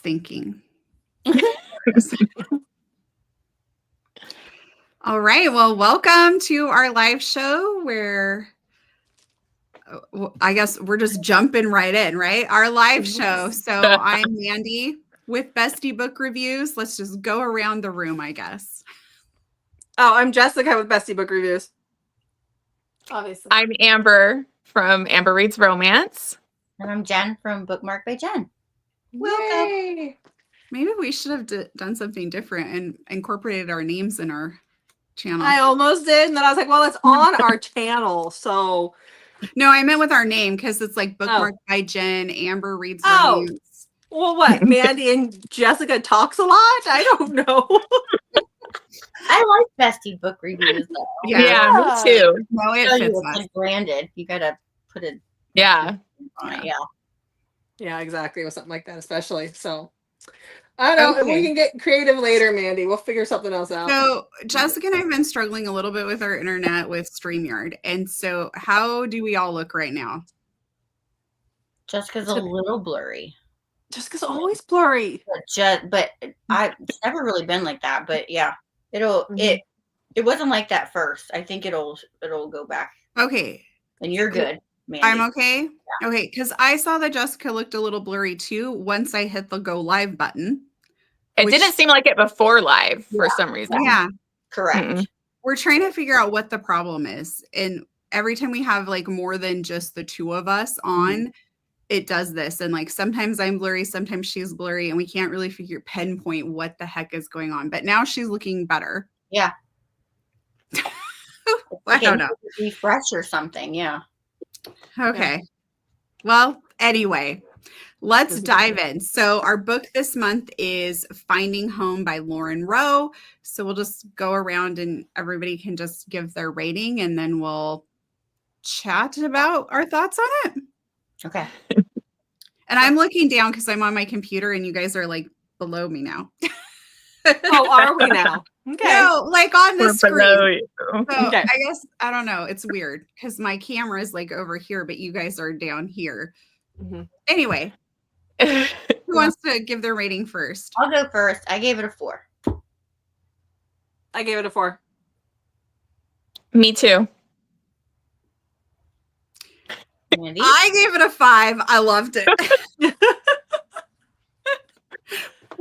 thinking. All right. Well, welcome to our live show where I guess we're just jumping right in, right? Our live show. So I'm Mandy with Bestie Book Reviews. Let's just go around the room, I guess. Oh, I'm Jessica with Bestie Book Reviews. Obviously. I'm Amber from Amber Reads Romance. And I'm Jen from Bookmark by Jen. Welcome. Yay. Maybe we should have done something different and incorporated our names in our channel. I almost did, and then I was like, well, it's on our channel, so. No, I meant with our name because it's like Bookmark by Jen, Amber Reads Romance. Well, what? Mandy and Jessica talks a lot? I don't know. I like Bestie Book Reviews, though. Yeah, me too. No, it fits us. Like branded. You gotta put it. Yeah. On it, yeah. Yeah, exactly. With something like that, especially. So, I don't know. Okay. We can get creative later, Mandy. We'll figure something else out. So, Jessica and I have been struggling a little bit with our internet with StreamYard. And so, how do we all look right now? Jessica's a little blurry. Jessica's always blurry. But it's never really been like that. But yeah, it wasn't like that first. I think it'll go back. Okay. And you're good, Mandy. I'm okay? Yeah. Okay, because I saw that Jessica looked a little blurry too once I hit the go live button. It didn't seem like it before live for some reason. Yeah. Correct. Mm-mm. We're trying to figure out what the problem is. And every time we have like more than just the two of us on, it does this. And like sometimes I'm blurry, sometimes she's blurry, and we can't really pinpoint what the heck is going on. But now she's looking better. Yeah. I don't know. Refresh or something. Yeah. Okay. Yeah. Well, anyway, let's dive in. So our book this month is Finding Home by Lauren Rowe. So we'll just go around and everybody can just give their rating and then we'll chat about our thoughts on it. Okay. And I'm looking down because I'm on my computer and you guys are like below me now. Oh, are we now? Okay. No, like on the screen. So okay. I guess, I don't know. It's weird because my camera is like over here, but you guys are down here. Mm-hmm. Anyway, who wants to give their rating first? I'll go first. I gave it a 4. I gave it a 4. Me too. Mandy? I gave it a 5. I loved it.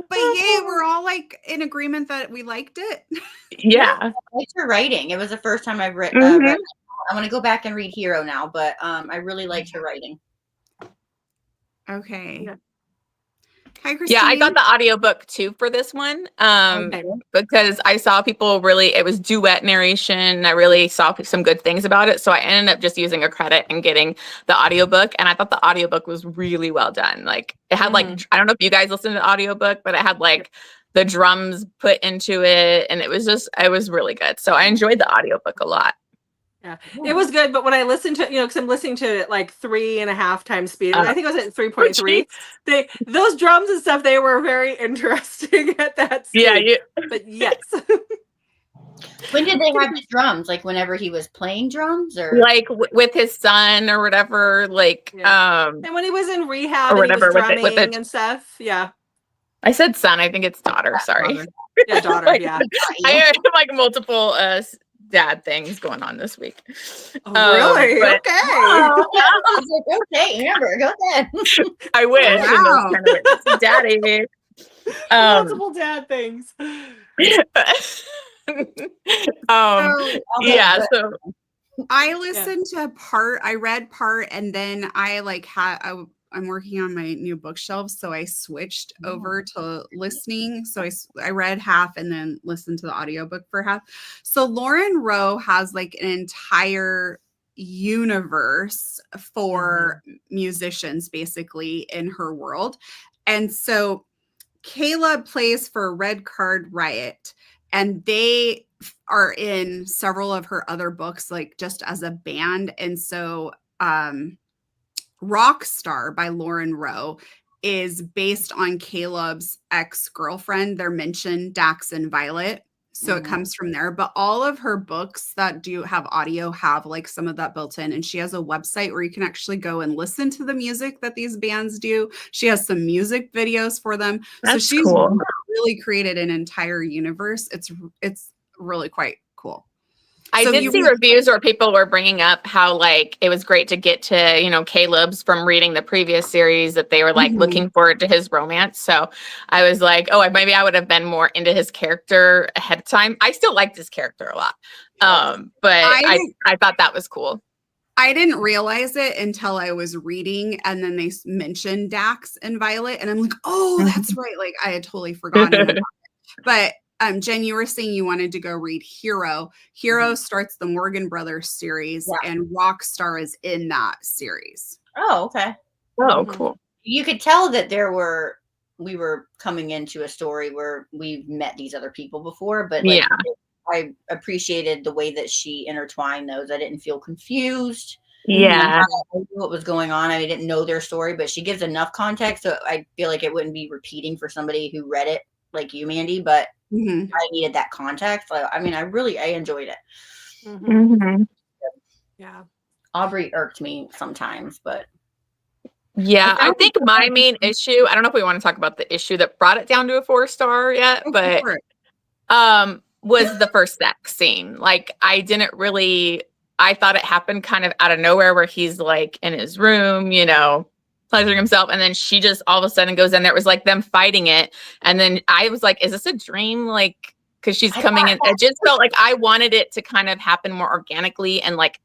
But yay, we're all like in agreement that we liked it. Yeah. I liked her writing. It was the first time I've read it. I'm going to go back and read Hero now, but I really liked her writing. Okay. Yeah. Hi, Christine. Yeah, I got the audiobook too for this one because I saw people it was duet narration. I really saw some good things about it. So I ended up just using a credit and getting the audiobook. And I thought the audiobook was really well done. Like it had I don't know if you guys listened to the audiobook, but it had like the drums put into it. And it was really good. So I enjoyed the audiobook a lot. Yeah, it was good. But when I listened to, because I'm listening to it like 3.5 times speed, I think it was at 3.3. Those drums and stuff, they were very interesting at that speed. Yeah. But yes. When did they have the drums? Like whenever he was playing drums, or like with his son or whatever? Like and when he was in rehab or and he whatever was drumming and stuff. Yeah. I said son. I think it's daughter. Sorry. Daughter. Yeah, daughter. Like, yeah. I have like multiple dad things going on this week. Oh, really? But, okay. I was like, okay, Amber, go ahead. I wish. Wow. Daddy. Multiple dad things. Yeah. So I listened to part. I read part, and then I like I'm working on my new bookshelf, so I switched over to listening. So I read half and then listened to the audiobook for half. So Lauren Rowe has like an entire universe for musicians basically in her world. And so Caleb plays for Red Card Riot, and they are in several of her other books, like just as a band. And so Rockstar by Lauren Rowe is based on Caleb's ex-girlfriend. They're mentioned, Dax and Violet. So it comes from there. But all of her books that do have audio have like some of that built in. And she has a website where you can actually go and listen to the music that these bands do. She has some music videos for them. So she's cool. really created an entire universe. It's really quite cool. I did see reviews where people were bringing up how like it was great to get to, you know, Caleb's from reading the previous series, that they were like looking forward to his romance. So I was like, oh, maybe I would have been more into his character ahead of time. I still liked his character a lot. But I thought that was cool. I didn't realize it until I was reading, and then they mentioned Dax and Violet, and I'm like, oh, that's right. Like I had totally forgotten about it. But Jen, you were saying you wanted to go read Hero. Hero starts the Morgan Brothers series, and Rockstar is in that series. Oh, okay. Oh, cool. You could tell that we were coming into a story where we've met these other people before, but like, I appreciated the way that she intertwined those. I didn't feel confused. Yeah. I knew what was going on. I didn't know their story, but she gives enough context, so I feel like it wouldn't be repeating for somebody who read it like you, Mandy, but I needed that context. Like, I mean, I enjoyed it. Yeah. Aubrey irked me sometimes, but yeah, I think my main issue, I don't know if we want to talk about the issue that brought it down to a 4-star yet, but was the first sex scene. Like I thought it happened kind of out of nowhere where he's like in his room, you know, pleasuring himself, and then she just all of a sudden goes in there. It was like them fighting it, and then I was like, is this a dream? Like, because she's coming in. It just felt like I wanted it to kind of happen more organically and like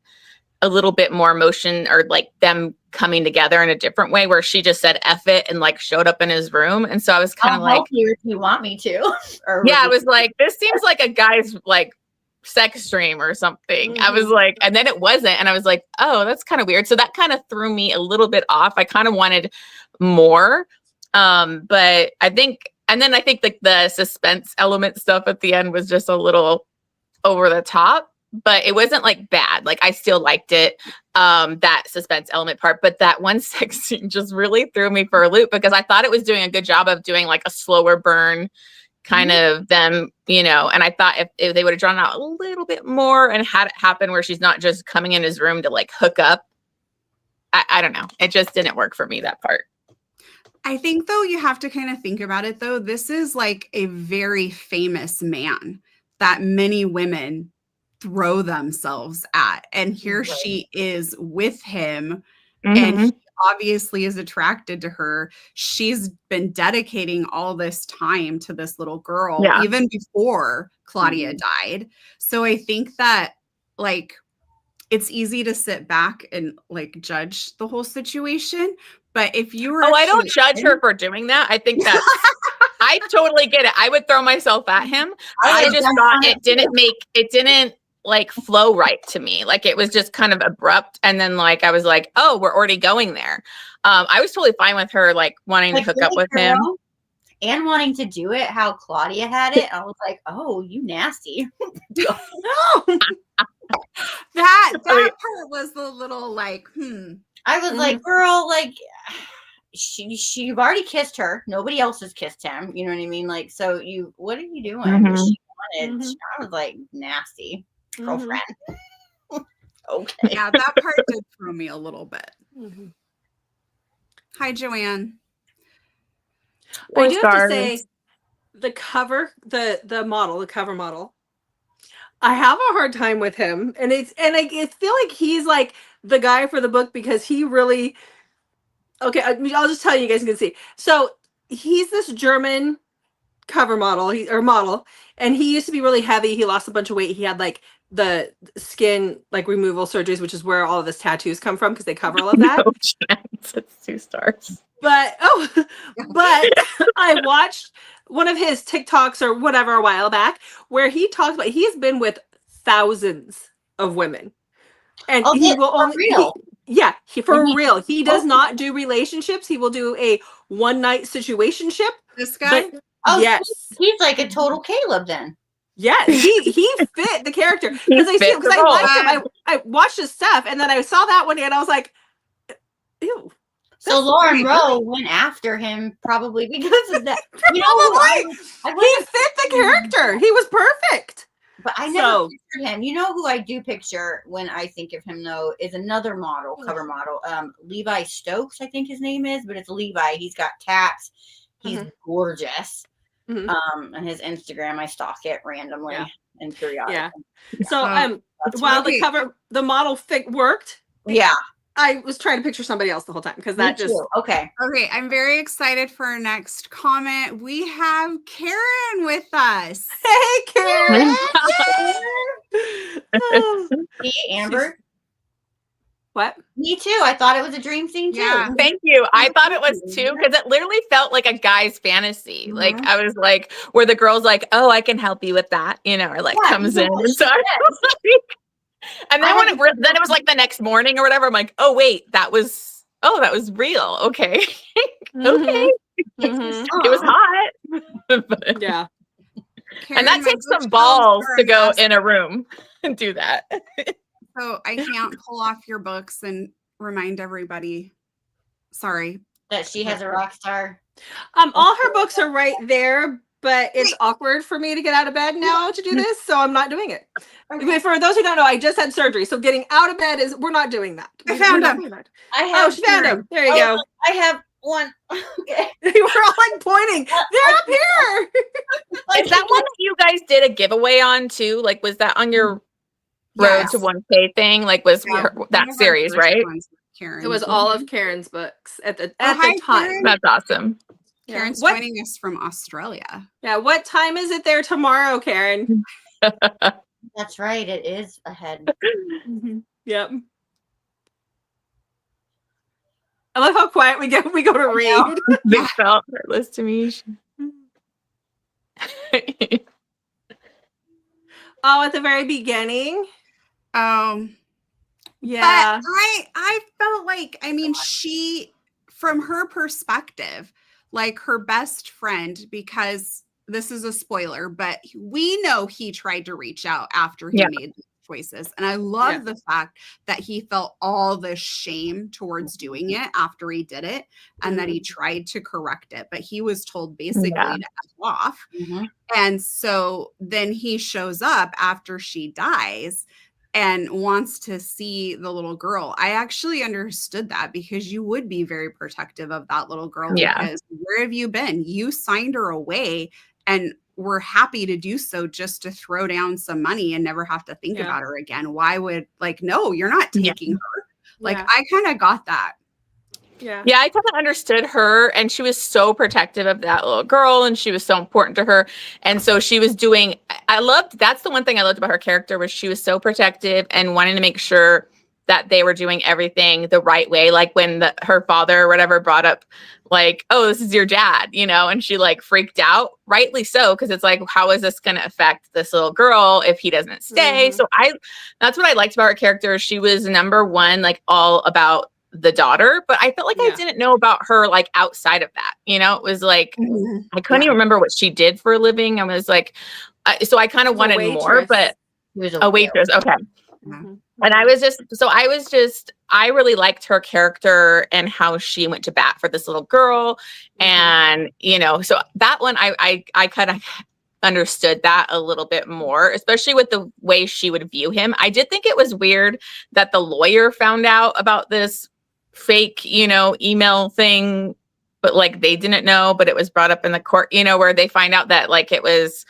a little bit more emotion, or like them coming together in a different way, where she just said F it and like showed up in his room. And so I was kind of like, you if you want me to. I was like, this seems like a guy's like sex dream or something. I was like, and then it wasn't, and I was like, oh, that's kind of weird. So that kind of threw me a little bit off. I kind of wanted more, but I think like the suspense element stuff at the end was just a little over the top, but it wasn't like bad. Like I still liked it, that suspense element part, but that one sex scene just really threw me for a loop, because I thought it was doing a good job of doing like a slower burn kind of them, you know, and I thought if they would have drawn out a little bit more and had it happen where she's not just coming in his room to like hook up, I don't know. It just didn't work for me, that part. I think though, you have to kind of think about it though. This is like a very famous man that many women throw themselves at. And here she is with him, and he obviously is attracted to her. She's been dedicating all this time to this little girl, even before Claudia died. So I think that like it's easy to sit back and like judge the whole situation. But if you were I don't judge her for doing that. I think that's I totally get it. I would throw myself at him. I just thought it didn't like flow right to me. Like it was just kind of abrupt. And then like, I was like, oh, we're already going there. I was totally fine with her like wanting to hook up with him. And wanting to do it how Claudia had it. I was like, oh, you nasty. No. that part was the little like, I was like, girl, like you've already kissed her. Nobody else has kissed him. You know what I mean? Like, so what are you doing? She wanted, I was like, nasty. Girlfriend. Okay. Yeah, that part did throw me a little bit. Hi, Joanne. I do have to say, the cover, the cover model, I have a hard time with him, and I feel like he's like the guy for the book, because he really. Okay, I'll just tell you guys can see. So he's this German cover model, and he used to be really heavy. He lost a bunch of weight. He had like the skin like removal surgeries, which is where all of his tattoos come from, because they cover all of that. No chance. It's 2 stars. But I watched one of his TikToks or whatever a while back where he talks about he's been with thousands of women, and he will only for real. He does not do relationships. He will do a one-night situationship. This guy. Yes, he's like a total Caleb then. Yes, he fit the character, because I liked him. I watched his stuff, and then I saw that one, and I was like, ew. So Lauren Rowe went after him probably because of that. You know, he fit the character. He was perfect. But I never pictured him. You know who I do picture when I think of him though is another model, cover model, Levi Stokes, I think his name is, but it's Levi. He's got tats. He's gorgeous. And his Instagram, I stalk it randomly and periodically. Yeah. So while the model worked. Yeah. I was trying to picture somebody else the whole time because that just okay. I'm very excited for our next comment. We have Karen with us. Hey, Karen. Hey, Amber. What? Me too. I thought it was a dream scene too. Yeah. Thank you. I thought it was too because it literally felt like a guy's fantasy. Like I was like, where the girl's like, "Oh, I can help you with that," you know, or like comes in. And so and then then it was like the next morning or whatever. I'm like, "Oh wait, that was real." Okay, okay. It was hot. Yeah. Karen, and that takes some balls to go in a room and do that. So I can't pull off your books and remind everybody. Sorry. That she has a rock star. All her books are right there, but it's awkward for me to get out of bed now to do this, so I'm not doing it. Okay. For those who don't know, I just had surgery, so getting out of bed we're not doing that. I found him. She found him. There you go. I have one. Okay. You were all like pointing. They're up here. Is that one that you guys did a giveaway on too? Like, was that on your Road to 1K thing? Like, was that series, right? It was all of Karen's books at the time. Karen. That's awesome. Karen's joining us from Australia. Yeah. What time is it there tomorrow, Karen? That's right. It is ahead. Yep. I love how quiet we go to read. They felt hurtless to me. At the very beginning. Yeah. But I felt like, I mean, she, from her perspective, like her best friend, because this is a spoiler, but we know he tried to reach out after he made the choices. And I love the fact that he felt all the shame towards doing it after he did it and that he tried to correct it, but he was told basically to F off. And so then he shows up after she dies and wants to see the little girl. I actually understood that because you would be very protective of that little girl because where have you been? You signed her away and we're happy to do so just to throw down some money and never have to think about her again. Why would no, you're not taking her. Like I kind of got that. Yeah, I kind of understood her, and she was so protective of that little girl, and she was so important to her, and so she was doing. That's the one thing I loved about her character was she was so protective and wanting to make sure that they were doing everything the right way. Like when her father or whatever brought up, like, "Oh, this is your dad," you know, and she like freaked out, rightly so, because it's like, how is this going to affect this little girl if he doesn't stay? So that's what I liked about her character. She was number one, like all about the daughter, but I felt like I didn't know about her like outside of that. You know, it was like I couldn't even remember what she did for a living. I was like, so I kind of wanted more, but a waitress. Okay. And I really liked her character and how she went to bat for this little girl. And, you know, so that one, I kind of understood that a little bit more, especially with the way she would view him. I did think it was weird that the lawyer found out about this fake, you know, email thing, but like they didn't know, but it was brought up in the court, you know, where they find out that like it was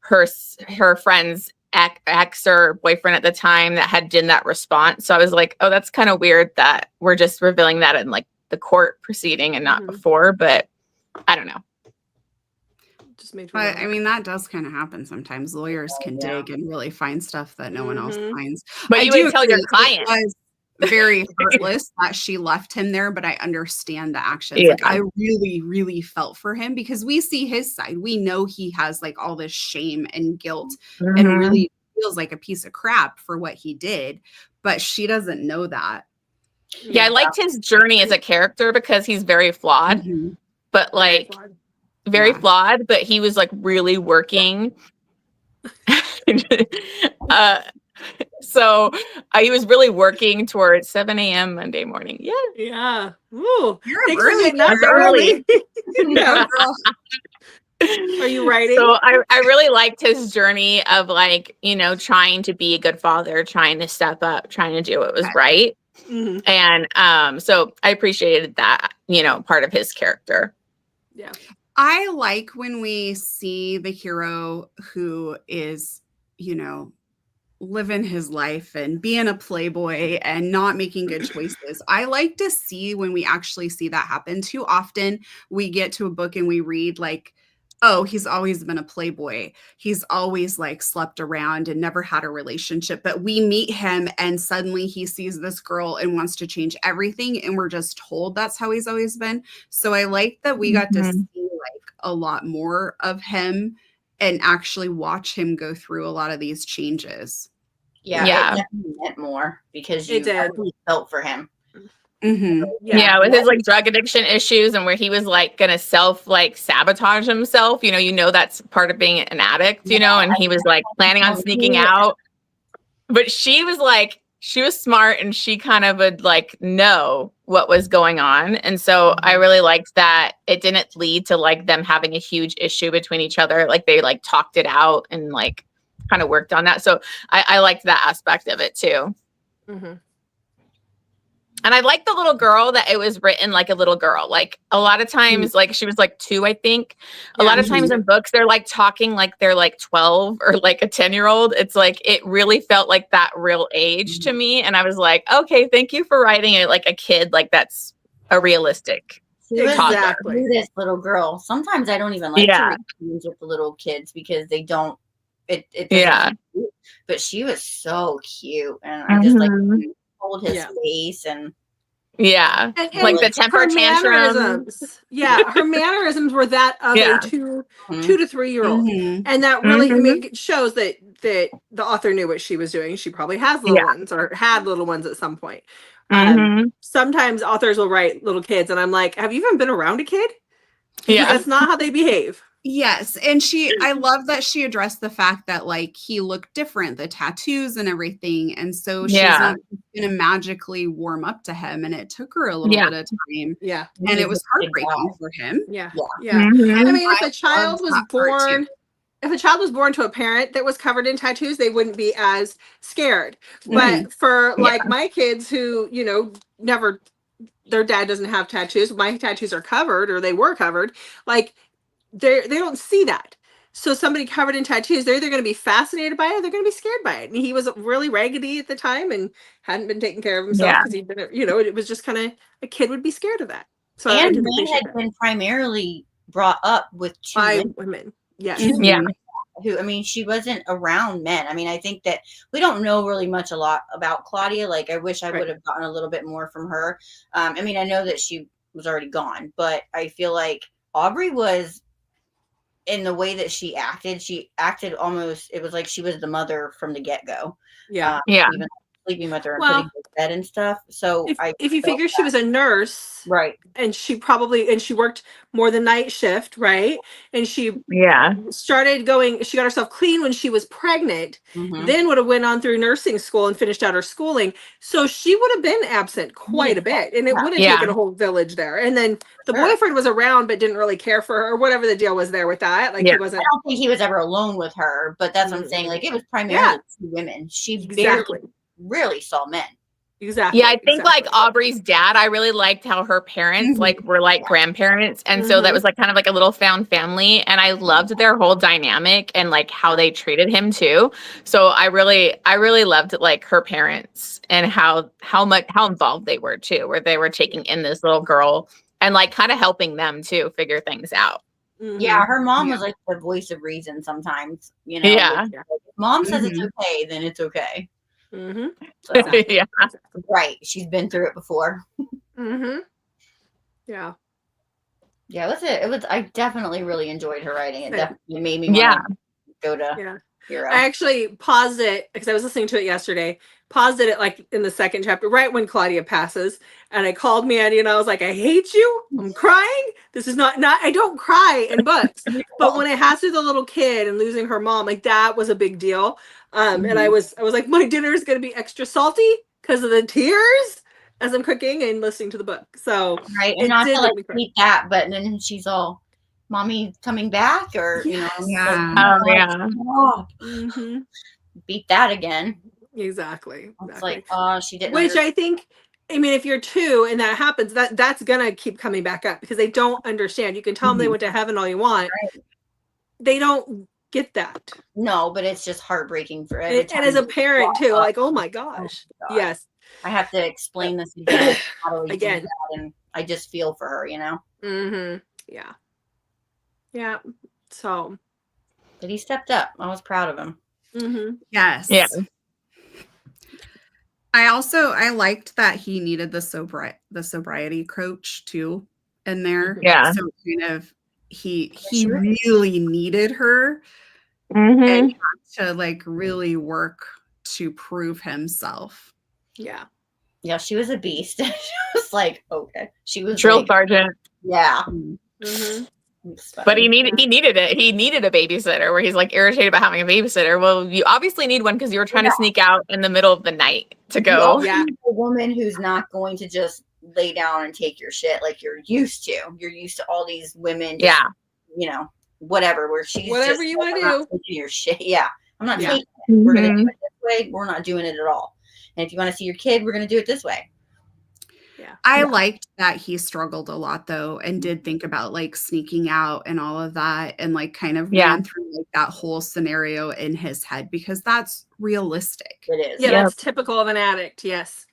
her friend's ex or boyfriend at the time that had done that response. So I was like, oh, that's kind of weird that we're just revealing that in like the court proceeding and not before, but I don't know. But I mean, that does kind of happen sometimes. Lawyers can dig and really find stuff that no one else finds. But you would tell your client. Very heartless that she left him there, but I understand the actions. Like I really, really felt for him because we see his side. We know he has like all this shame and guilt and really feels like a piece of crap for what he did, but she doesn't know that. Yeah, I liked his journey as a character because he's very flawed, but like very flawed, but he was like really working. So he was really working towards 7 a.m. Monday morning. Yeah. Yeah. Ooh. You're Thanks for early getting up I'm early. Yeah. Are you writing? So I really liked his journey of like, you know, trying to be a good father, trying to step up, trying to do what was right. Mm-hmm. And so I appreciated that, you know, part of his character. Yeah. I like when we see the hero who is, you know, living his life and being a playboy and not making good choices. I like to see when we actually see that happen. Too often we get to a book and we read like, oh, he's always been a playboy. He's always like slept around and never had a relationship. But we meet him and suddenly he sees this girl and wants to change everything. And we're just told that's how he's always been. So I like that we got to see like a lot more of him and actually watch him go through a lot of these changes. Yeah. It definitely meant more because you really felt for him. Mm-hmm. Yeah, with his like drug addiction issues and where he was like gonna sabotage himself. You know that's part of being an addict, you know, and he was like planning on sneaking out. But she was smart and she kind of would like know what was going on. And so I really liked that it didn't lead to like them having a huge issue between each other. Like they like talked it out and like kind of worked on that. So I liked that aspect of it too. Mm-hmm. And I like the little girl that it was written like a little girl. Like a lot of times, like she was like 2, I think. A lot of times in books, they're like talking like they're like 12 or like a 10-year-old. It's like, it really felt like that real age to me. And I was like, okay, thank you for writing it like a kid. Like that's a realistic exactly this little girl. Sometimes I don't even like to read scenes with the little kids because they don't, it cute. But she was so cute. And I just like hold his face and like the temper tantrum. Her mannerisms were that of a 2 to 3 year old, and that really I mean, it shows that the author knew what she was doing. She probably has little ones or had little ones at some point. Sometimes authors will write little kids, and I'm like, have you even been around a kid? That's not how they behave. Yes. And I love that she addressed the fact that like he looked different, the tattoos and everything. And so she's not going to magically warm up to him. And it took her a little bit of time. Yeah. And it was heartbreaking for him. Yeah. I mean, if a child was born to a parent that was covered in tattoos, they wouldn't be as scared. But for like my kids who, you know, never, their dad doesn't have tattoos, my tattoos are covered or they were covered, like, they don't see that. So somebody covered in tattoos, they're either going to be fascinated by it or they're going to be scared by it. And he was really raggedy at the time and hadn't been taking care of himself because he'd been, you know, it was just kind of, a kid would be scared of that. So and May had been primarily brought up with 2 women. Who, I mean, she wasn't around men. I mean, I think that we don't know really much a lot about Claudia. Like, I wish I would have gotten a little bit more from her. I mean, I know that she was already gone, but I feel like Aubrey was, in the way that she acted almost, it was like she was the mother from the get-go. Even sleeping with her and putting her to bed and stuff. So if you figure she was a nurse, right, and she worked more than night shift, right, and she started going, she got herself clean when she was pregnant, then would have went on through nursing school and finished out her schooling, so she would have been absent quite a bit, and it would have taken a whole village there. And then the boyfriend was around but didn't really care for her, or whatever the deal was there with that. Like, he wasn't, I don't think he was ever alone with her, but that's what I'm saying. Like, it was primarily 2 women. She barely really saw men. Exactly. Yeah, I think like Aubrey's dad, I really liked how her parents like were like grandparents. And so that was like kind of like a little found family. And I loved their whole dynamic and like how they treated him too. So I really loved like her parents and how involved they were too, where they were taking in this little girl and like kind of helping them too figure things out. Yeah, her mom was like the voice of reason sometimes, you know. Like, if mom says it's okay, then it's okay. So right, she's been through it before. Yeah, it was I definitely really enjoyed her writing. It definitely made me want to go to Hero. I actually paused it because I was listening to it yesterday, paused it like in the second chapter, right when Claudia passes. And I called Mandy and I was like, I hate you. I'm crying. This is not, I don't cry in books. But when it has to do the little kid and losing her mom, like that was a big deal. And I was like, my dinner is going to be extra salty because of the tears as I'm cooking and listening to the book. So right. And not to like eat that, but then she's all, mommy coming back, or you know, beat that again. Exactly. It's like, oh, she didn't. Which I think, I mean, if you're 2 and that happens, that's gonna keep coming back up because they don't understand. You can tell them they went to heaven all you want. Right. They don't get that. No, but it's just heartbreaking for every time. And as a parent too, like, oh my gosh. Yes. I have to explain this again. Again. And I just feel for her, you know? Yeah. Yeah. So. But he stepped up. I was proud of him. Yes. Yeah. I liked that he needed the sobriety coach too in there. Yeah. So kind of he really needed her and had to like really work to prove himself. Yeah. Yeah, she was a beast. She was like, okay. She was drill sergeant. Yeah. But he needed it. He needed a babysitter where he's like irritated about having a babysitter. Well, you obviously need one because you were trying to sneak out in the middle of the night to go. Yeah. A woman who's not going to just lay down and take your shit like you're used to. You're used to all these women. Just, you know, whatever, where she's whatever just, you want to do. Your shit. Yeah. I'm not taking it. We're going to do it this way. We're not doing it at all. And if you want to see your kid, we're going to do it this way. Yeah. I liked that he struggled a lot though and did think about like sneaking out and all of that and like kind of ran through like that whole scenario in his head because that's realistic. It is. Yeah, that's typical of an addict. Yes.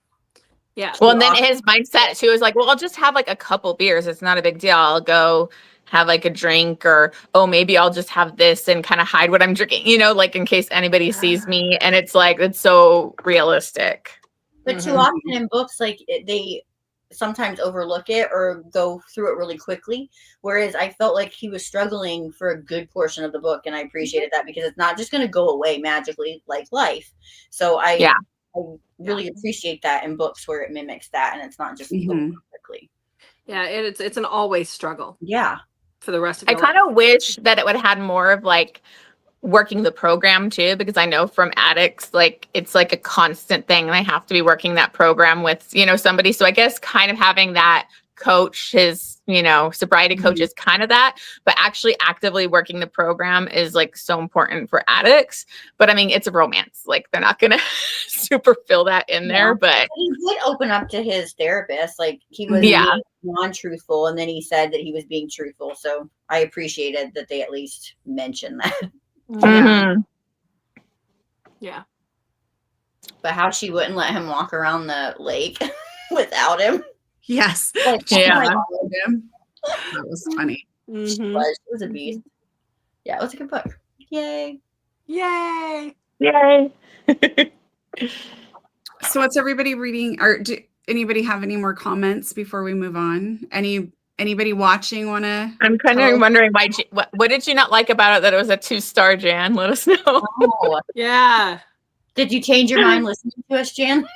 Yeah. Well, and then his mindset too is like, well, I'll just have like a couple beers. It's not a big deal. I'll go have like a drink, or maybe I'll just have this and kind of hide what I'm drinking, you know, like in case anybody sees me. And it's like, it's so realistic. But too often in books, like they sometimes overlook it or go through it really quickly. Whereas I felt like he was struggling for a good portion of the book. And I appreciated that because it's not just going to go away magically like life. So I really appreciate that in books where it mimics that and it's not just quickly. Yeah, it's an always struggle. Yeah. For the rest of I kind of wish that it would have had more of like working the program too, because I know from addicts, like it's like a constant thing and I have to be working that program with, you know, somebody. So I guess kind of having that coach, his, you know, sobriety coach is kind of that, but actually actively working the program is like so important for addicts. But I mean, it's a romance. Like they're not going to super fill that in there, but he did open up to his therapist. Like he was non-truthful. And then he said that he was being truthful. So I appreciated that they at least mentioned that. Yeah. But how she wouldn't let him walk around the lake without him. Yes. Like, that was funny. She was a beast. Yeah, it was a good book. Yay. Yay. Yay. So what's everybody reading? Or do anybody have any more comments before we move on? Anybody watching want to? I'm kind of wondering why. What did you not like about it that it was a 2-star, Jan? Let us know. Oh, yeah. Did you change your mind listening to us, Jan?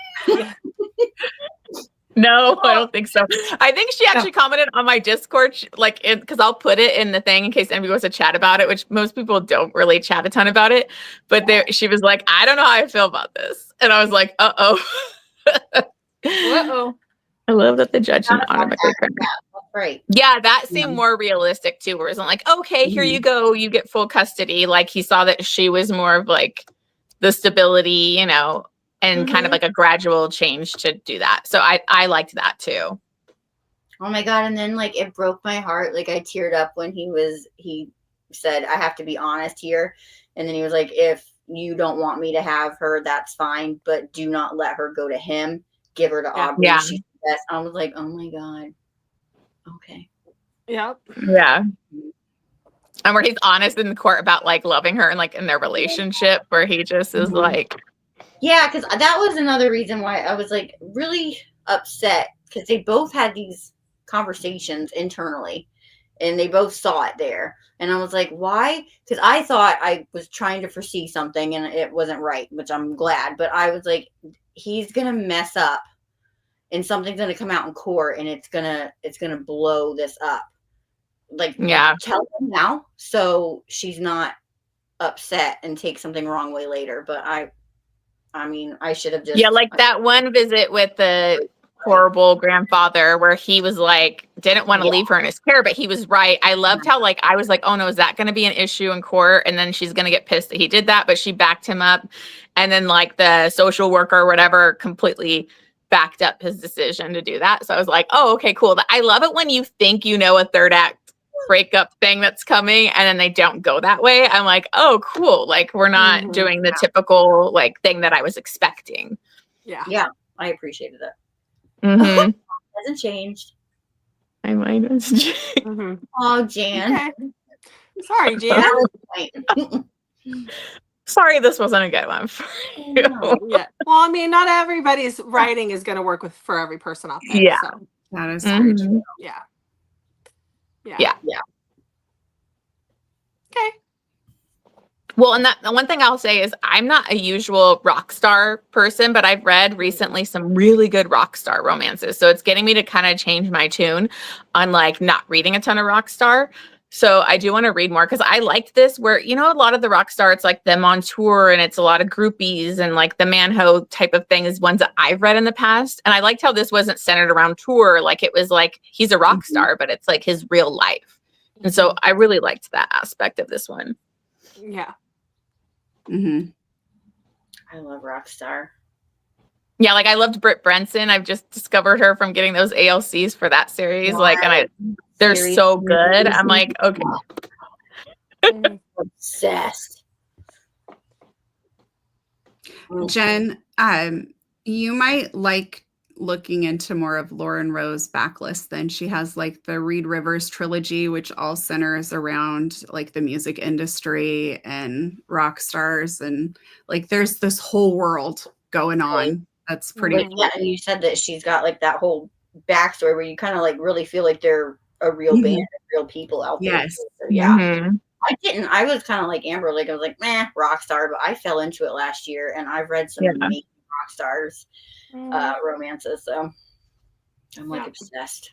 No, I don't think so. I think she actually commented on my Discord, like, because I'll put it in the thing in case anybody wants to chat about it, which most people don't really chat a ton about it. But she was like, I don't know how I feel about this. And I was like, uh-oh. Uh-oh. I love that the judge didn't automatically correct. Right. Yeah, that seemed more realistic too, where it wasn't like, okay, here you go, you get full custody. Like he saw that she was more of like the stability, you know, and kind of like a gradual change to do that. So I liked that too. Oh my God. And then like it broke my heart. Like I teared up when he said, I have to be honest here. And then he was like, if you don't want me to have her, that's fine. But do not let her go to him. Give her to Aubrey. Yeah. She's the best. I was like, oh my God. Okay. Yep. Yeah. And where he's honest in the court about like loving her and like in their relationship, where he just is like. Yeah, because that was another reason why I was like really upset, because they both had these conversations internally and they both saw it there. And I was like, why? Because I thought I was trying to foresee something and it wasn't right, which I'm glad. But I was like, he's gonna mess up and something's gonna come out in court and it's gonna blow this up. Like, tell him now so she's not upset and take something wrong way later. But I mean, I should have just like that one visit with the horrible grandfather where he was like didn't want to leave her in his care, but he was right. I loved how like I was like, oh no, is that going to be an issue in court? And then she's going to get pissed that he did that, but she backed him up. And then like the social worker or whatever completely backed up his decision to do that. So I was like, oh, okay, cool. I love it when you think you know a third act breakup thing that's coming and then they don't go that way. I'm like, oh, cool. Like we're not doing the typical like thing that I was expecting. Yeah, I appreciated it. Hasn't changed. My mind has changed. Oh, Jan. Okay. Sorry, Jan. Sorry, this wasn't a good one for you. Yeah. Well, I mean, not everybody's writing is going to work for every person out there. Yeah. So. That is very true. Yeah. Yeah. Okay. Well, and the one thing I'll say is I'm not a usual rock star person, but I've read recently some really good rock star romances. So it's getting me to kind of change my tune on like not reading a ton of rock star. So I do want to read more because I liked this where, you know, a lot of the rock star, it's like them on tour and it's a lot of groupies and like the manho type of thing is ones that I've read in the past. And I liked how this wasn't centered around tour. Like it was like he's a rock star, but it's like his real life. And so I really liked that aspect of this one. Yeah. I love Rockstar. Yeah, like I loved Britt Brenson. I've just discovered her from getting those ALCs for that series. Like, and they're so good. I'm like, okay. Obsessed. Jen, you might like looking into more of Lauren Rowe's backlist. Then she has like the Reed Rivers trilogy, which all centers around like the music industry and rock stars, and like there's this whole world going on. That's pretty cool. Yeah, and you said that she's got like that whole backstory where you kind of like really feel like they're a real band, real people out there. Yes. So, yeah. I didn't. I was kind of like Amber, like I was like, meh, rock star, but I fell into it last year and I've read some amazing rock stars romances, so I'm like obsessed.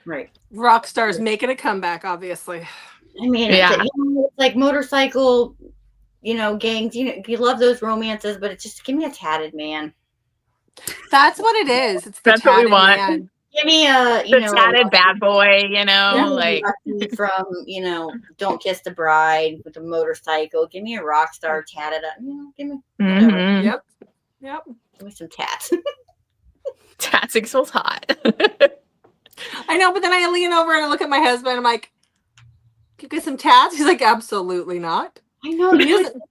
Right. Rock stars making a comeback, obviously. I mean, it's like motorcycle, you know, gangs, you know, you love those romances, but it's just give me a tatted man. That's what it is. It's that's what we want. Man. Give me a, you know, tatted bad boy, you know, like from, you know, Don't Kiss the Bride with a motorcycle. Give me a rock star tatted up. You know, give me Yep. Give me some tats. Tats equals hot. I know, but then I lean over and I look at my husband. I'm like, "You get some tats?" He's like, "Absolutely not." I know.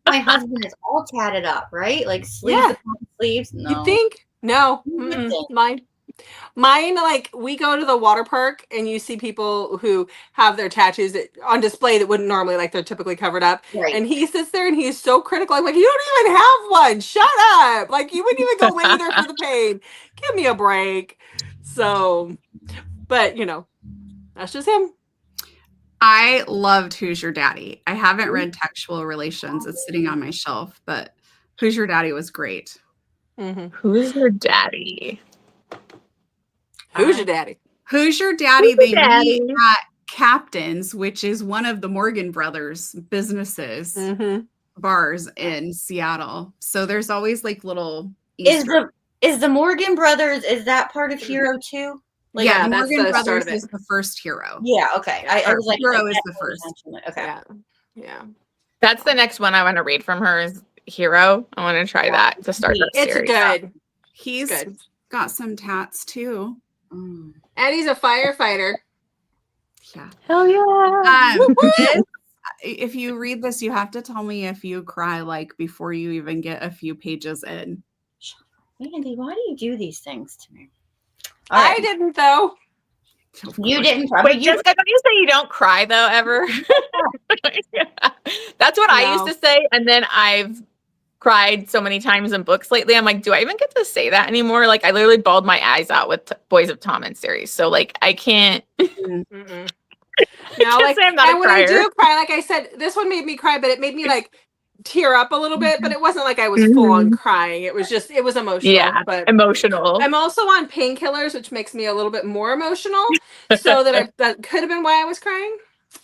My husband is all tatted up, right? Like sleeves, sleeves. No. You think? No. Mine, like we go to the water park and you see people who have their tattoos on display that wouldn't normally, like they're typically covered up. Right. And he sits there and he's so critical. I'm like, you don't even have one. Shut up. Like you wouldn't even go lay there for the pain. Give me a break. So, but you know, that's just him. I loved Who's Your Daddy. I haven't read Textual Relations. It's sitting on my shelf, but Who's Your Daddy was great. Who's Your Daddy? Who's Your Daddy? Who's Your Daddy? They meet at Captain's, which is one of the Morgan Brothers businesses, bars in Seattle. So there's always like little Easter. Is the Morgan Brothers, is that part of Hero too? Like, the Morgan Brothers is the first Hero. Yeah, okay. I was like, Hero is the first. Okay. Yeah. That's the next one I want to read from her is Hero. I want to try that to start the series. It's good. He's got some tats too. And he's a firefighter. Yeah. Hell yeah. If you read this, you have to tell me if you cry like before you even get a few pages in. Mandy, why do you do these things to me? I didn't though. You didn't. Wait, Jessica, don't you say you don't cry though ever? That's what I used to say, and then I've cried so many times in books lately. I'm like, do I even get to say that anymore? Like, I literally bawled my eyes out with Boys of Tommen series, so like, I can't. No, like, I'm not a and when crier. I do cry, like I said, this one made me cry, but it made me like tear up a little bit, but it wasn't like I was full on crying. It was emotional. Yeah, but emotional. I'm also on painkillers, which makes me a little bit more emotional. So that could have been why I was crying.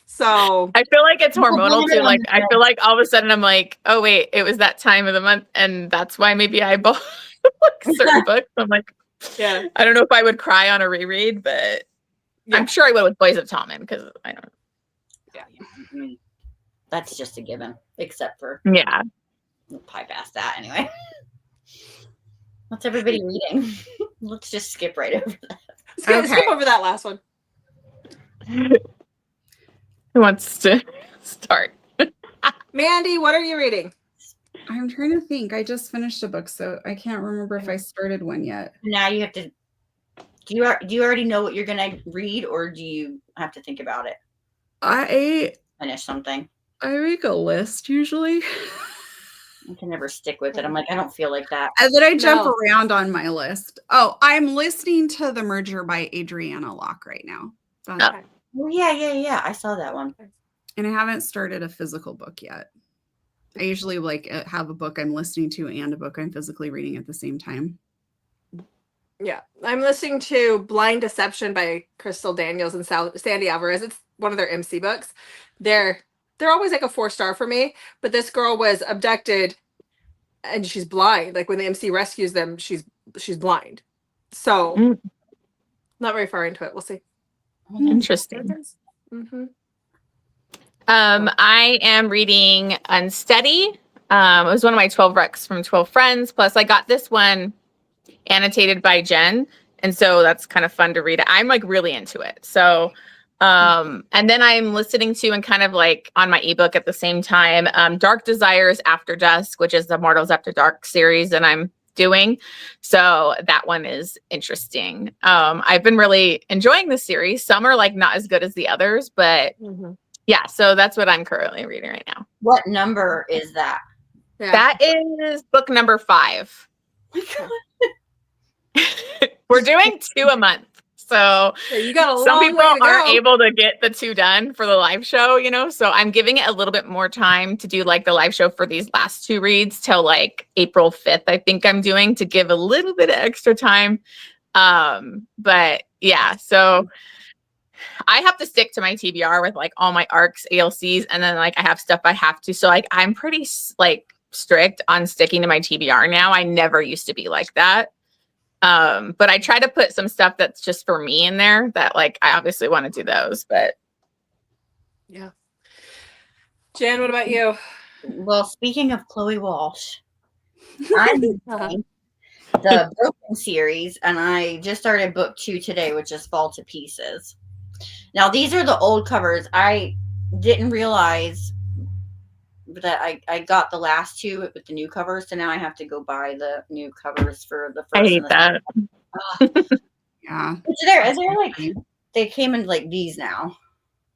So I feel like it's hormonal too. Like I feel like all of a sudden I'm like, oh wait, it was that time of the month, and that's why maybe I bought like certain books. I'm like, yeah, I don't know if I would cry on a reread, but I'm sure I would with Boys of Tommen because I don't know. Yeah. That's just a given, except for we'll bypass that anyway. What's everybody reading? Let's just skip right over that. Skip over that last one. Who wants to start? Mandy, what are you reading? I'm trying to think. I just finished a book, so I can't remember if I started one yet. Now you have to. Do you already know what you're gonna read, or do you have to think about it? I Finish something. I make a list usually. I can never stick with it. I'm like, I don't feel like that. And then I jump around on my list. Oh, I'm listening to The Merger by Adriana Locke right now. Oh, yeah. I saw that one. And I haven't started a physical book yet. I usually have a book I'm listening to and a book I'm physically reading at the same time. Yeah, I'm listening to Blind Deception by Crystal Daniels and Sandy Alvarez. It's one of their MC books. They're always like a 4-star for me, but this girl was abducted and she's blind. Like when the MC rescues them, she's blind. So not very far into it. We'll see. Interesting. I am reading Unsteady. It was one of my 12 recs from 12 friends. Plus I got this one annotated by Jen. And so that's kind of fun to read. I'm like really into it. So and then I'm listening to and kind of like on my ebook at the same time, Dark Desires After Dusk, which is the Mortals After Dark series that I'm doing. So that one is interesting. I've been really enjoying this series. Some are like not as good as the others, but yeah, so that's what I'm currently reading right now. What number is that? Yeah. That is book number 5. We're doing 2 a month. So you got some people aren't able to get the 2 done for the live show, so I'm giving it a little bit more time to do like the live show for these last 2 reads till like April 5th. I think I'm doing to give a little bit of extra time. But yeah, so I have to stick to my TBR with like all my ARCs, ALCs, and then like I have stuff I have to. So like I'm pretty like strict on sticking to my TBR now. I never used to be like that. But I try to put some stuff that's just for me in there that like I obviously want to do those, but yeah. Jan, what about you? Well, speaking of Chloe Walsh, I'm reading the Broken series, and I just started book 2 today, which is Fall to Pieces. Now, these are the old covers. I didn't realize that I got the last 2 with the new covers, so now I have to go buy the new covers for the first. I hate that. Yeah. They're like, they came in like these now.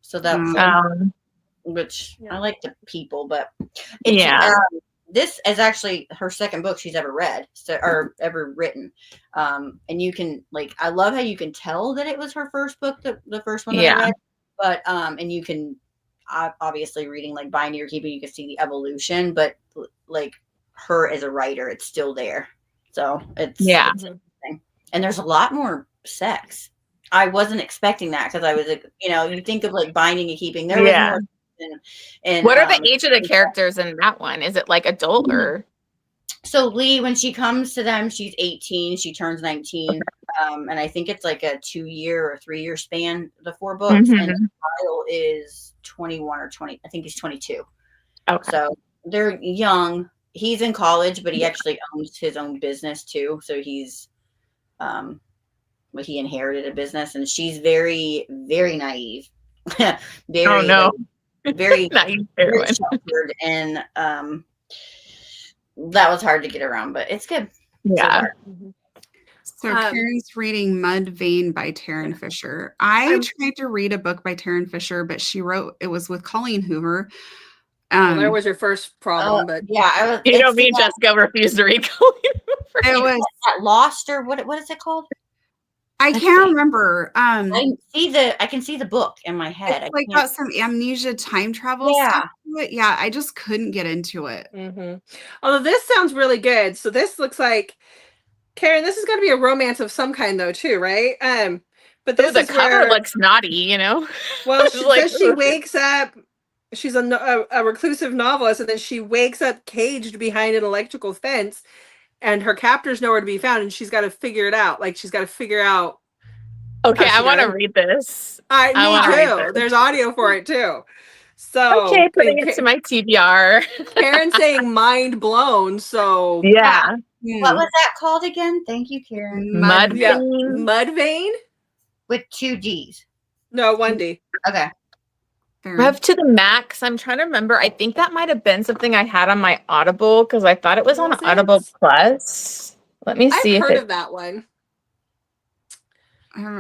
So that's which I like the people, but this is actually her second book she's ever read, or ever written. And you can I love how you can tell that it was her first book, the first one that I read. But and you can obviously reading like Binding Your Keeping, you can see the evolution, but like her as a writer, it's still there. So it's interesting. And there's a lot more sex. I wasn't expecting that because I was like, you think of like Binding and Keeping. There was more. And what are the age of the characters in that one? Is it like adult or? So Lee, when she comes to them, she's 18. She turns 19, and I think it's like a 2-year or 3-year span. The 4 books, and Kyle is 21 or 20. I think he's 22. Okay. So they're young. He's in college, but he actually owns his own business too. So he's, he inherited a business, and she's very, very naive. Very, very naive, very sheltered, and that was hard to get around, but it's good. Yeah. So Karen's reading Mud Vein by Taryn Fisher. I tried to read a book by Taryn Fisher, but she wrote it was with Colleen Hoover. Well, there was your first problem, but yeah, you know, me and Jessica refused to read Colleen Hoover. It was that Lost, or what is it called? I can't remember. I can see the book in my head. It's like got some amnesia time travel stuff to it. Yeah, I just couldn't get into it. Although this sounds really good. So this looks like, Karen, this is going to be a romance of some kind though too, right? But this the is cover where, looks naughty, you know? well, she wakes up, she's a reclusive novelist, and then she wakes up caged behind an electrical fence, and her captor's nowhere to be found, and she's got to figure it out. Like, she's got to figure out. Okay, I want to read this. Me too. There's audio for it too. So okay, putting it to my TBR. Karen's saying mind blown. So yeah. What was that called again? Thank you, Karen. Mudvayne. Mudvayne with 2 D's. No, 1 D. Okay. Rev to the Max. I'm trying to remember. I think that might have been something I had on my Audible because I thought it was on Audible Plus. Let me see. I've heard of that one.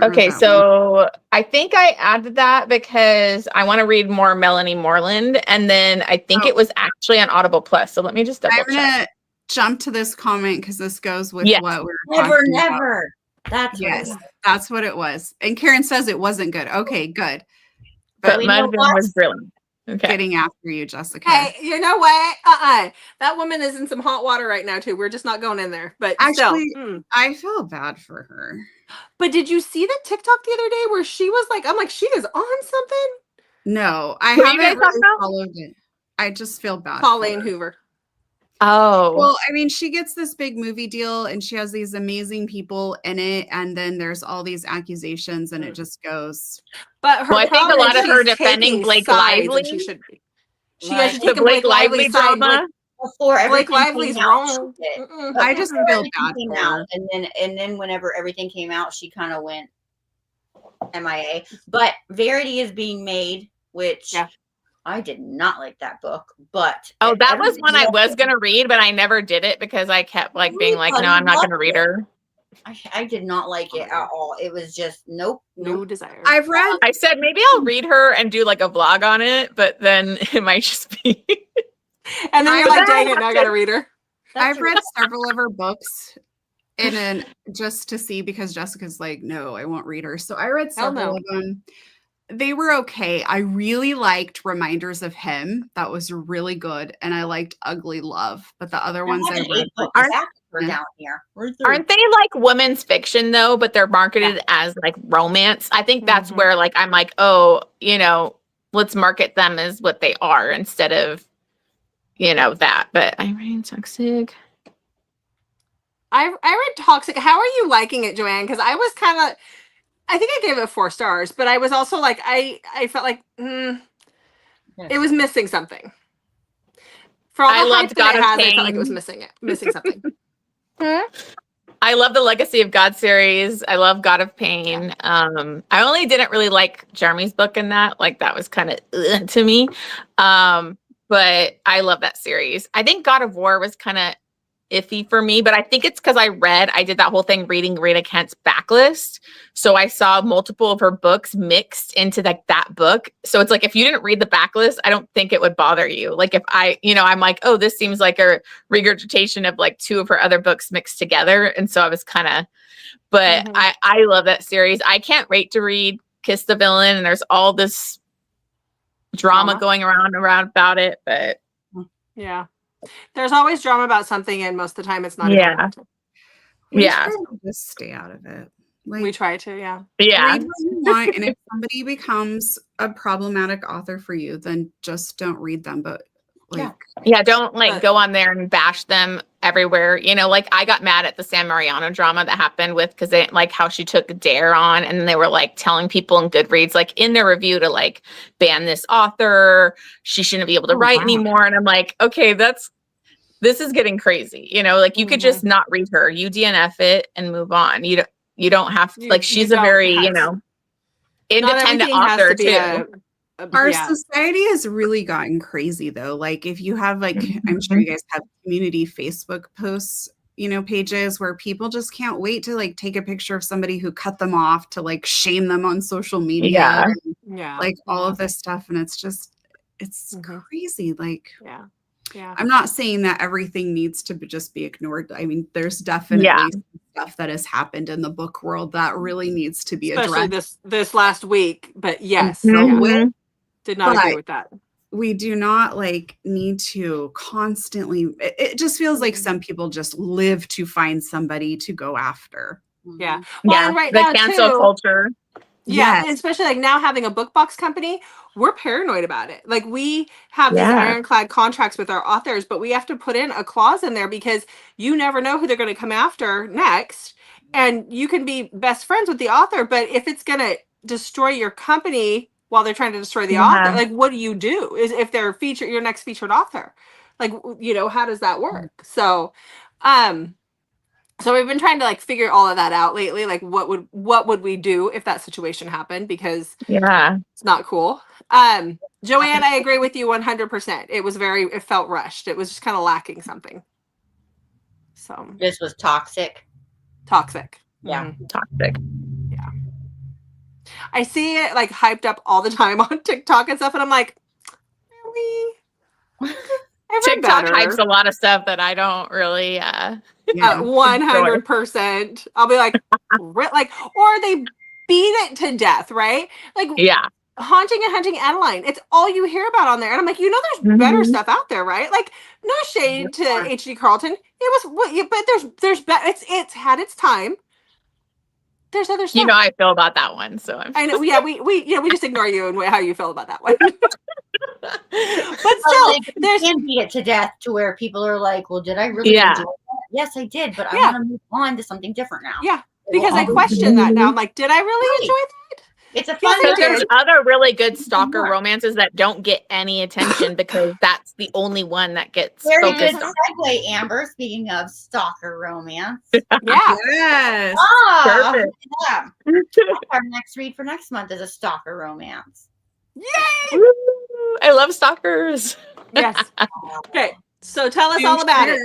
Okay, so I think I added that because I want to read more Melanie Moreland, and then I think it was actually on Audible Plus. So let me just double check. I'm gonna jump to this comment because this goes with what we're never. That's that's what it was. And Karen says it wasn't good. Okay, good. But Mudvayne was brilliant. Okay. Getting after you, Jessica. Hey, you know what? That woman is in some hot water right now too. We're just not going in there. But actually, I feel bad for her. But did you see the TikTok the other day where she was like, I'm like, she is on something? No, I haven't really followed it. I just feel bad. Pauline Hoover. Oh. Well, I mean, she gets this big movie deal and she has these amazing people in it. And then there's all these accusations and it just goes. But I think a lot of her defending Blake Lively. She should be. She has the Blake Lively drama. Before Blake Lively's wrong. I just feel bad for her. And then whenever everything came out, she kind of went MIA. But Verity is being made, which I did not like that book. But that was one I was gonna read, but I never did it because I kept being like, no, I'm not gonna read her. I did not like it at all. It was just no desire. I said maybe I'll read her and do like a vlog on it, but then it might just be. And then you're like, dang it, now I gotta read her. I've read several of her books just to see because Jessica's like, no, I won't read her. So I read several of them. They were okay. I really liked Reminders of Him. That was really good. And I liked Ugly Love. But the other ones I read aren't they like women's fiction though, but they're marketed as like romance? I think that's where like I'm like, oh, let's market them as what they are instead of that. But I read Toxic. I read Toxic. How are you liking it, Joanne? Because I was kind of, I think I gave it 4 stars, but I was also like, I felt like it was missing something. For all the hype that it has, I felt like it was missing something. I love the Legacy of God series. I love God of Pain. I only didn't really like Jeremy's book in that. Like that was kind of to me. But I love that series. I think God of War was kind of iffy for me, but I think it's because I did that whole thing reading Rita Kent's backlist. So I saw multiple of her books mixed into that book. So it's like, if you didn't read the backlist, I don't think it would bother you. Like if I'm like, oh, this seems like a regurgitation of like 2 of her other books mixed together. And so I was kind of, but I love that series. I can't wait to read Kiss the Villain. And there's all this drama going around about it, but there's always drama about something, and most of the time it's not. Just stay out of it. Like, we try to, read what you want, and if somebody becomes a problematic author for you, then just don't read them. But don't go on there and bash them everywhere. Like I got mad at the San Mariano drama that happened because they didn't like how she took Dare on, and they were like telling people in Goodreads, like in their review, to like ban this author. She shouldn't be able to write anymore. And I'm like, okay, this is getting crazy. Like you could just not read her. You DNF it and move on. You don't have to, like, she's a very, independent author too. Our society has really gotten crazy though. Like if you have I'm sure you guys have community Facebook posts, pages where people just can't wait to like take a picture of somebody who cut them off to like shame them on social media. Like all of this stuff. And it's crazy. Like, I'm not saying that everything needs to just be ignored. I mean, there's definitely stuff that has happened in the book world that really needs to be addressed. Especially this last week. But yes, did not agree with that. we do not like need to constantly, it just feels like some people just live to find somebody to go after. Yeah. Well, Yeah, and right the now cancel too, culture. yeah, Yes. especially like now having a book box company, we're paranoid about it. Like we have these Yeah. ironclad contracts with our authors, but we have to put in a clause in there because you never know who they're going to come after next. And you can be best friends with the author, but if it's going to destroy your company while they're trying to destroy the author, like what do you do? Is if they're your next featured author, like, you know, how does that work? So, so we've been trying to like figure all of that out lately. Like what would we do if that situation happened? Because it's not cool. Joanne, I agree with you 100%. It felt rushed. It was just kind of lacking something. So this was toxic. Yeah. Toxic. Yeah. I see it like hyped up all the time on TikTok and stuff, and I'm like, really? TikTok hypes a lot of stuff that I don't really 100%. I'll be like, or they beat it to death, right? Like, Haunting and Hunting Adeline. It's all you hear about on there. And I'm like, you know, there's better stuff out there, right? Like, no shade to H.D. Carlton. It was, but there's it's had its time. There's other stuff. You know how I feel about that one, so I know. Yeah, we just ignore you and how you feel about that one. But still, like, you can beat it to death to where people are like, well, did I really enjoy that? Yes, I did, but I want to move on to something different now. Yeah, because I question that now. I'm like, did I really enjoy that? It's a fun there's other really good stalker romances that don't get any attention because that's the only one that gets very focused good on. segue, Amber. Speaking of stalker romance. Yes. Perfect. Yeah. Our next read for next month is a stalker romance. Yay! I love stalkers. Yes. Okay. So tell us all about it.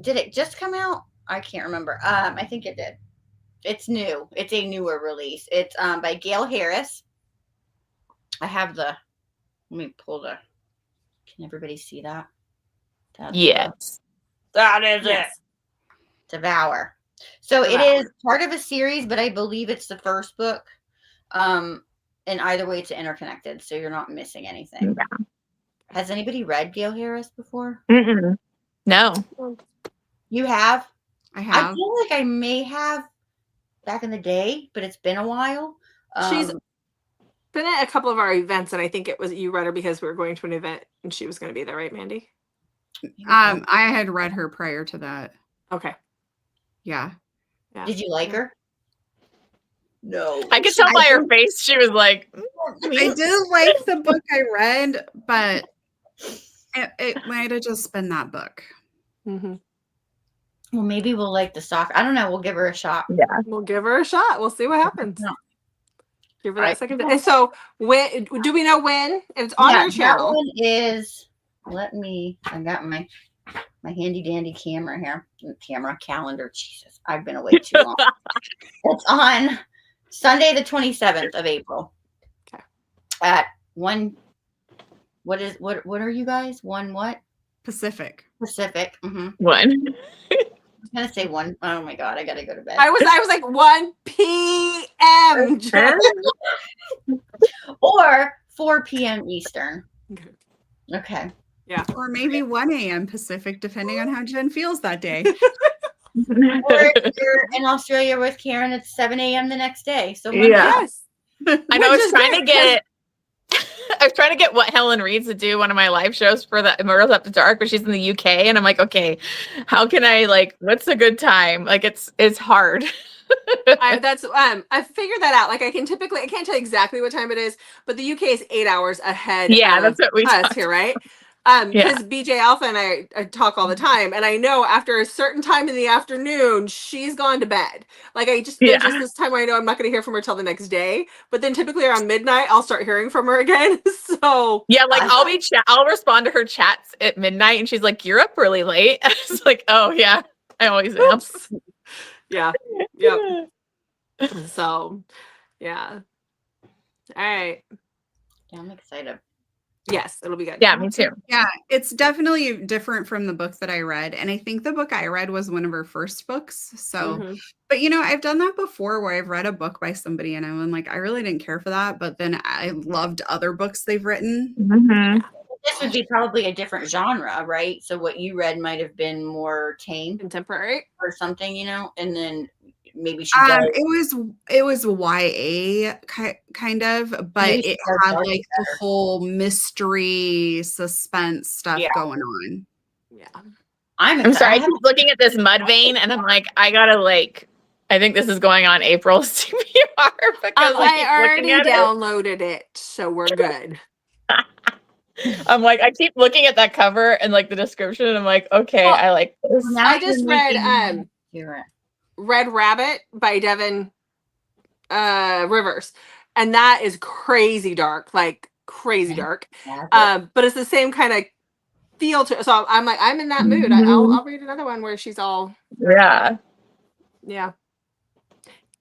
Did it just come out? I can't remember. I think it did. It's new. It's a newer release. It's by Gail Harris. I have let me pull can everybody see that? Yes. That is it. Devour. So it is part of a series, but I believe it's the first book. And either way, it's interconnected, so you're not missing anything. Yeah. Has anybody read Gail Harris before? No. You have? I have. I feel like I may have back in the day, but it's been a while. She's been at a couple of our events, and I think it was you read her because we were going to an event and she was going to be there, right, Mandy? I had read her prior to that. Okay. Yeah. Did you like her? No. I could tell by her face she was like, I did like the book I read, but it might have just been that book. Well, maybe we'll like the stalker. I don't know. We'll give her a shot. Yeah. We'll give her a shot. We'll see what happens. Give her that second. And so when do we know when? It's on your channel. That one is, I got my handy dandy camera here. Calendar. Jesus, I've been away too long. It's on Sunday, the 27th of April. Okay. At 1. What are you guys? 1 what? Pacific. Mm-hmm. 1. I was gonna say 1. Oh my god, I gotta go to bed. I was like 1 p.m. or 4 p.m. Eastern. Okay. Yeah. Or maybe 1 a.m. Pacific, depending on how Jen feels that day. Or if you're in Australia with Karen, it's 7 a.m. the next day. So yes. I know. I was trying to get What Helen Reads to do one of my live shows for the Immortals After Dark, but she's in the UK, and I'm like, okay, how can I what's a good time? Like it's hard. I figured that out. Like I can't tell you exactly what time it is, but the UK is 8 hours ahead. Yeah, that's what we us here, right? Because BJ Alpha and I talk all the time, and I know after a certain time in the afternoon, she's gone to bed. Like there's just this time where I know I'm not going to hear from her till the next day. But then typically around midnight, I'll start hearing from her again. So yeah, I'll respond to her chats at midnight, and she's like, "You're up really late." I was like, "Oh yeah, I always am." Yeah. Yep. So, yeah. All right. Yeah, I'm excited. Yes, it'll be good. Yeah, me too. Yeah, it's definitely different from the book that I read. And I think the book I read was one of her first books. So, but I've done that before where I've read a book by somebody and I'm like, I really didn't care for that. But then I loved other books they've written. This would be probably a different genre, right? So what you read might have been more tame, contemporary or something, and then maybe she does. It was YA kind of, but it had like the whole mystery suspense stuff going on. Yeah. I'm sorry, I keep looking at this Mudvayne and I'm like, I gotta I think this is going on April's TBR because I already downloaded it, so we're good. I'm like, I keep looking at that cover and the description and I'm like, okay, I like this. I just read Red Rabbit by Devin Rivers, and that is crazy dark, crazy dark. But it's the same kind of feel to it. So I'm like, I'm in that mood. I'll read another one where she's all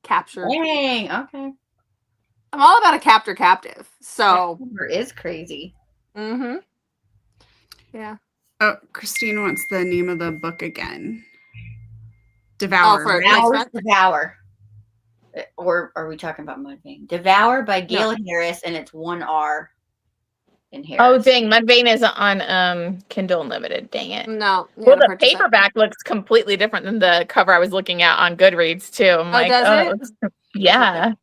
captured. Dang, okay. I'm all about a captive. So it is crazy. Yeah. Oh, Christine wants the name of the book again. Devour. Devour. Or are we talking about Mudvayne? Devour by Gail Harris, and it's 1 R in Harris. Oh dang, Mudvayne is on Kindle Unlimited. Dang it. No. Well, the paperback looks completely different than the cover I was looking at on Goodreads too. I'm like, does it? Yeah.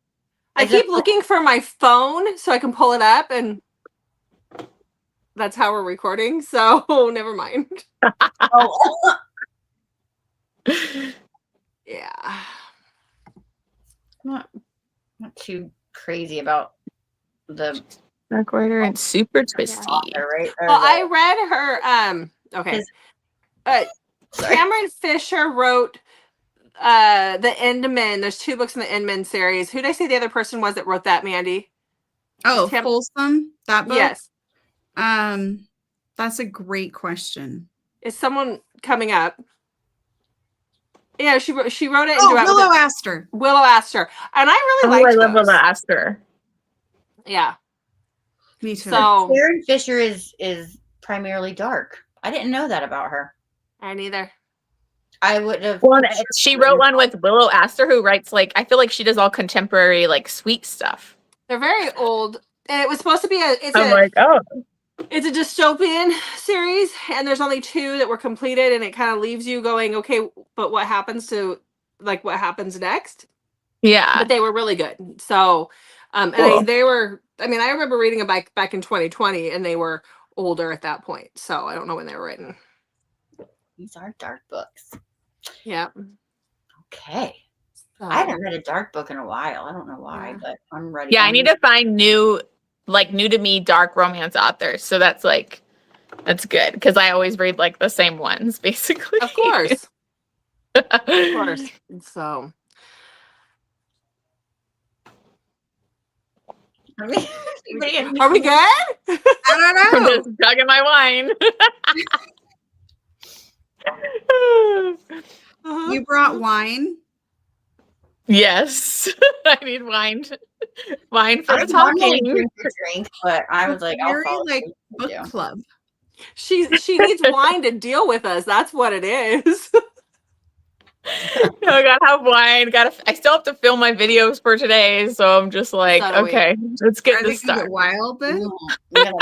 I keep looking for my phone so I can pull it up, and that's how we're recording. So never mind. Yeah. Not too crazy about the Dark Order and super twisty. Right? Well, I read her okay. Cameron Fisher wrote the Endman. There's 2 books in the Endman series. Who did I say the other person was that wrote that, Mandy? Oh, Folsom, that book? Yes. That's a great question. Is someone coming up? Yeah, she wrote it. Willow Aster. Willow Aster, and I really liked. I love Willow Aster. Yeah, me too. So Karen Fisher is primarily dark. I didn't know that about her. I neither. I would have. Well, she wrote one with Willow Aster, who writes I feel like she does all contemporary sweet stuff. They're very old, and it was supposed to be it's a dystopian series, and there's only 2 that were completed, and it kind of leaves you going, okay, but what happens to what happens next? Yeah, but they were really good. So, and they were. I mean, I remember reading them back in 2020, and they were older at that point. So I don't know when they were written. These are dark books. Yeah. Okay. I haven't read a dark book in a while. I don't know why, but I'm ready. Yeah, I need to find new to me dark romance authors. So that's good because I always read the same ones basically. Of course. Of course. So are we good? I don't know. I'm just chugging my wine. You brought wine? Yes. I need wine. Wine for the talking. Drink, but I was like, book club. She needs wine to deal with us. That's what it is. I gotta have wine. I still have to film my videos for today, so I'm just okay, let's get this started. Wild then? It's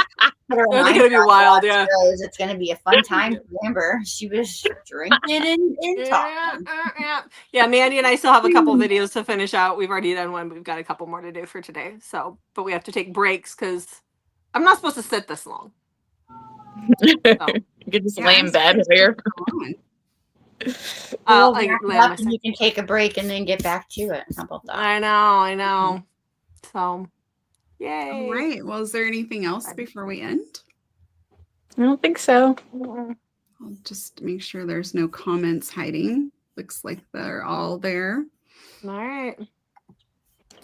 gonna be wild, yeah. It's gonna be a fun time for Amber. She was drinking and talking. Yeah, Mandy and I still have a couple videos to finish out. We've already done one, but we've got a couple more to do for today. So, but we have to take breaks because I'm not supposed to sit this long. You can just lay in bed here. You can take a break and then get back to it. How about that? I know. So, yay. All right. Well, is there anything else before we end? I don't think so. I'll just make sure there's no comments hiding. Looks like they're all there. All right.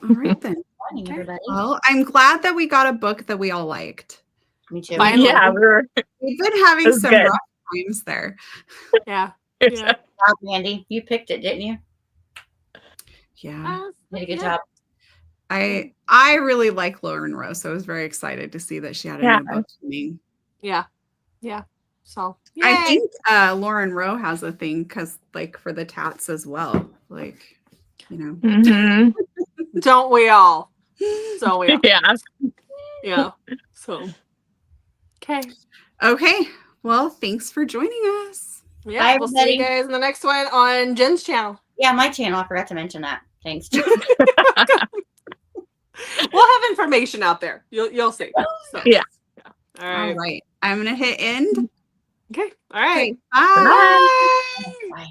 All right then. Okay. Well, I'm glad that we got a book that we all liked. Me too. Yeah, we've been having some rough times there. Yeah. Yeah. Mandy, you picked it, didn't you? Yeah. Did a good job. I really like Lauren Rowe, so I was very excited to see that she had a new book coming. Yeah. So yay. I think Lauren Rowe has a thing because, like, for the tats as well. Like, you know, don't we all? So we all. Yeah. So okay. Well, thanks for joining us. Yeah, Bye, we'll see you guys in the next one on Jen's channel. Yeah, my channel. I forgot to mention that. Thanks. We'll have information out there. You'll see. So, yeah. All right. I'm gonna hit end. Okay. All right. Okay, bye. Bye. Bye.